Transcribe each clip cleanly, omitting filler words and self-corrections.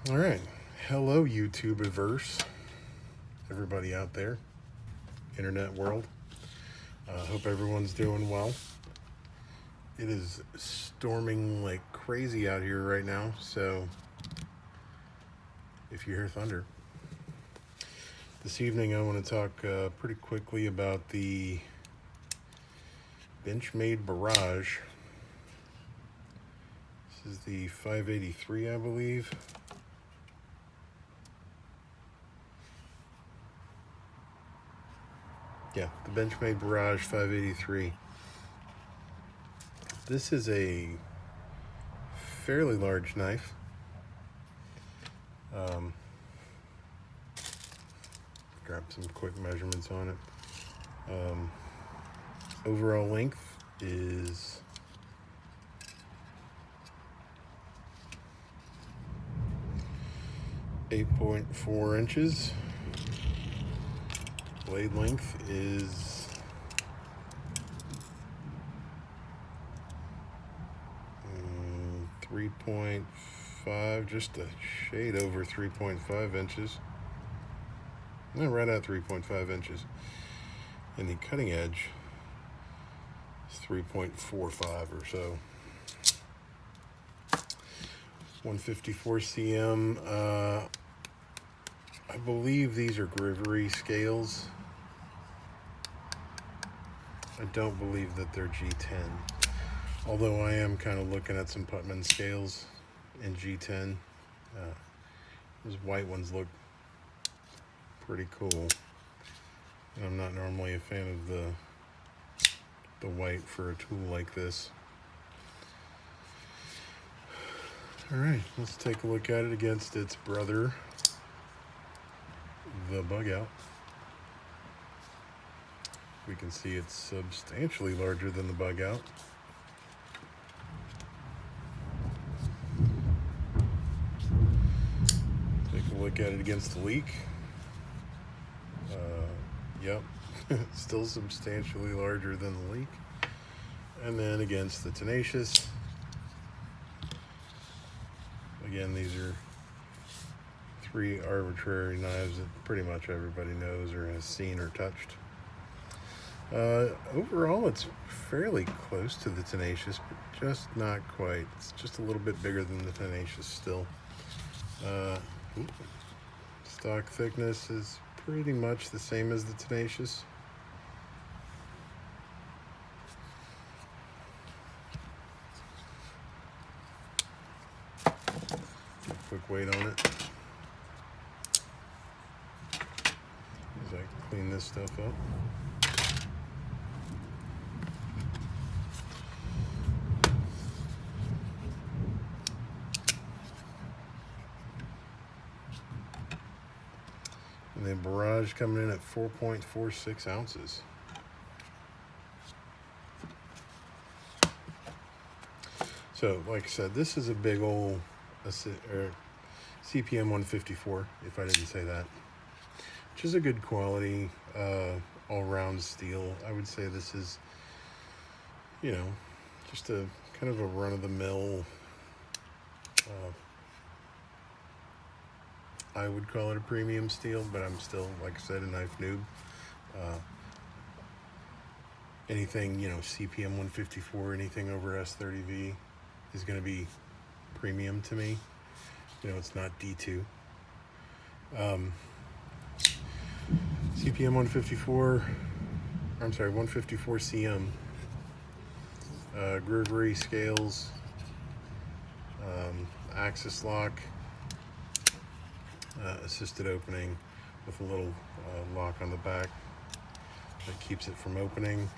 All right. Hello, YouTubeverse. Everybody out there, internet world. Hope everyone's doing well. It is storming like crazy out here right now, so if you hear thunder. This evening I want to talk pretty quickly about the Benchmade Barrage. This is the 583, I believe. Yeah, the Benchmade Barrage 583. This is a fairly large knife. Grab some quick measurements on it. Overall length is 8.4 inches. Blade length is 3.5, just a shade over 3.5 inches. No, right at 3.5 inches. And the cutting edge is 3.45 or so. 154 cm. I believe these are Grivery scales. I don't believe that they're G10. Although I am kind of looking at some Putman scales in G10. Those white ones look pretty cool. And I'm not normally a fan of the white for a tool like this. Alright, let's take a look at it against its brother, the Bug Out. We can see it's substantially larger than the Bug Out. Take a look at it against the Leak. Yep, still substantially larger than the Leak. And then against the Tenacious. Again, these are three arbitrary knives that pretty much everybody knows or has seen or touched. Overall, it's fairly close to the Tenacious, but just not quite. It's just a little bit bigger than the Tenacious still. Stock thickness is pretty much the same as the Tenacious. Quick weight on it as I clean this stuff up. And the Barrage coming in at 4.46 ounces. So, like I said, this is a big old CPM 154, if I didn't say that, which is a good quality all-round steel. I would say this is, you know, just a kind of a run-of-the-mill, I would call it a premium steel, but I'm still, like I said, a knife noob. Anything, you know, CPM 154, anything over S30V is going to be premium to me. You know, it's not D2. CPM 154, I'm sorry, 154 CM. Grivery scales, axis lock, assisted opening with a little lock on the back that keeps it from opening.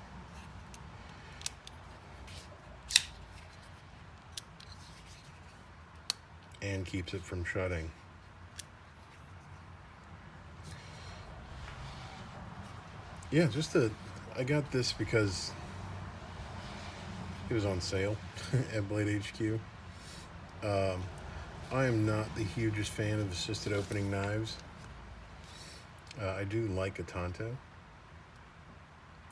And keeps it from shutting. Yeah, I got this because it was on sale at Blade HQ. I am not the hugest fan of assisted opening knives. I do like a Tonto.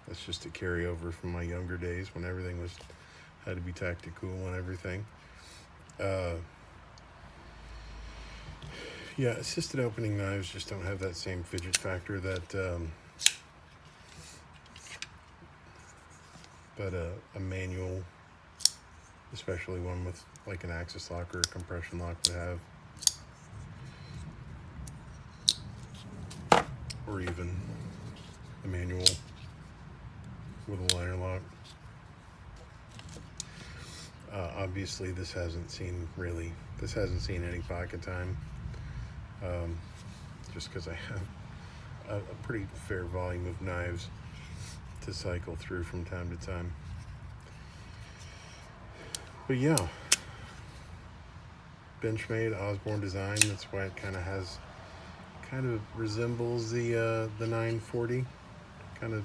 That's just a carryover from my younger days when everything had to be tactical and everything. Yeah, assisted opening knives just don't have that same fidget factor that a manual, especially one with like an axis lock or a compression lock would have, or even a manual with a liner lock. Obviously this hasn't seen any pocket time, just because I have a pretty fair volume of knives to cycle through from time to time. But yeah, Benchmade Osborne design. That's why it kind of resembles the 940, kind of,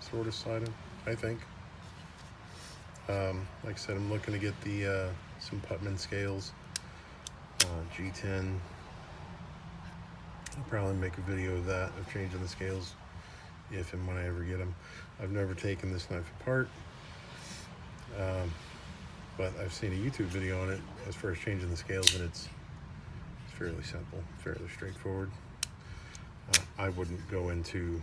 sort of, side of, I think. Like I said, I'm looking to get the some Putman scales, G10. I'll probably make a video of that, of changing the scales, if and when I ever get them. I've never taken this knife apart, but I've seen a YouTube video on it as far as changing the scales, and it's fairly simple, fairly straightforward. I wouldn't go into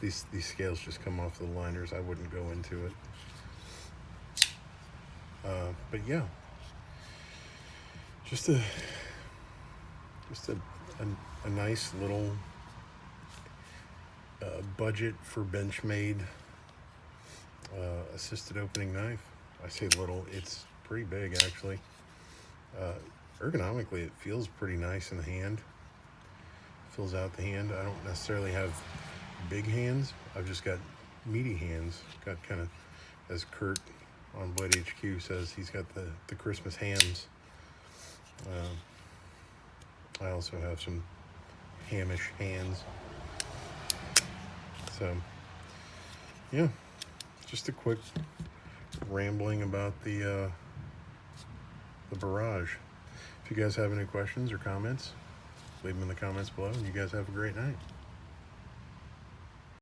these scales, just come off the liners. I wouldn't go into it. But yeah, just a nice little budget for Benchmade assisted opening knife. I say little, it's pretty big actually. Ergonomically, it feels pretty nice in the hand. Fills out the hand. I don't necessarily have big hands. I've just got meaty hands. Got kind of, as Kurt on Blade HQ says, he's got the Christmas hams. I also have some hamish hands. So yeah, just a quick rambling about the Barrage. If you guys have any questions or comments, leave them in the comments below, and you guys have a great night.